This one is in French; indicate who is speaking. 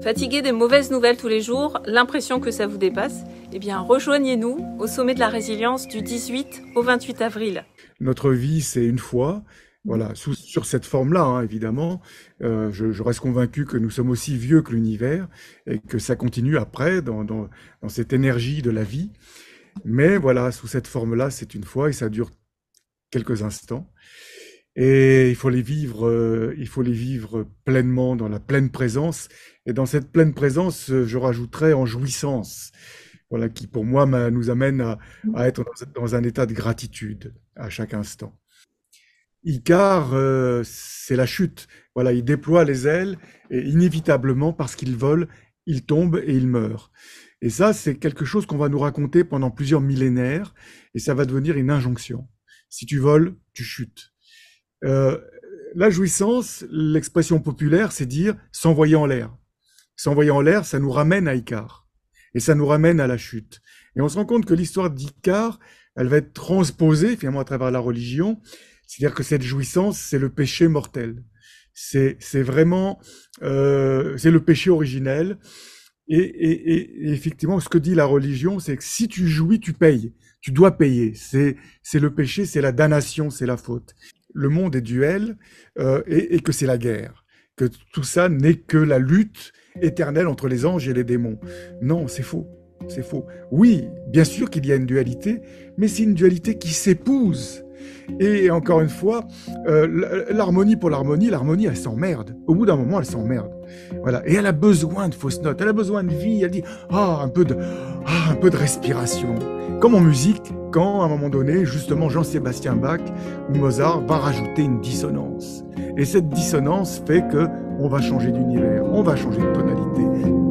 Speaker 1: Fatigué des mauvaises nouvelles tous les jours, l'impression que ça vous dépasse? Eh bien, rejoignez-nous au sommet de la résilience du 18 au 28 avril.
Speaker 2: Notre vie, c'est une fois. Voilà, sur cette forme-là, hein, évidemment. Je reste convaincu que nous sommes aussi vieux que l'univers et que ça continue après dans cette énergie de la vie. Mais voilà, sous cette forme-là, c'est une fois et ça dure quelques instants. Et il faut les vivre pleinement dans la pleine présence. Et dans cette pleine présence, je rajouterais en jouissance. Voilà, qui pour moi nous amène à être dans un état de gratitude à chaque instant. Icare, c'est la chute. Voilà, il déploie les ailes et inévitablement, parce qu'il vole, il tombe et il meurt. Et ça, c'est quelque chose qu'on va nous raconter pendant plusieurs millénaires et ça va devenir une injonction. Si tu voles, tu chutes. Euh, la jouissance, l'expression populaire, c'est dire s'envoyer en l'air. S'envoyer en l'air, ça nous ramène à Icare et ça nous ramène à la chute. Et on se rend compte que l'histoire d'Icare, elle va être transposée finalement à travers la religion. C'est-à-dire que cette jouissance, c'est le péché mortel. C'est vraiment, c'est le péché originel. Et effectivement, ce que dit la religion, c'est que si tu jouis, tu payes. Tu dois payer. C'est le péché, c'est la damnation, c'est la faute. Le monde est duel et que c'est la guerre. Que tout ça n'est que la lutte éternelle entre les anges et les démons. Non, c'est faux. C'est faux. Oui, bien sûr qu'il y a une dualité, mais c'est une dualité qui s'épouse. Et encore une fois, l'harmonie pour l'harmonie, elle s'emmerde. Au bout d'un moment, elle s'emmerde. Voilà. Et elle a besoin de fausses notes, elle a besoin de vie. Elle dit un peu de respiration. Comme en musique, quand à un moment donné, justement, Jean-Sébastien Bach ou Mozart va rajouter une dissonance. Et cette dissonance fait que on va changer d'univers, on va changer de tonalité.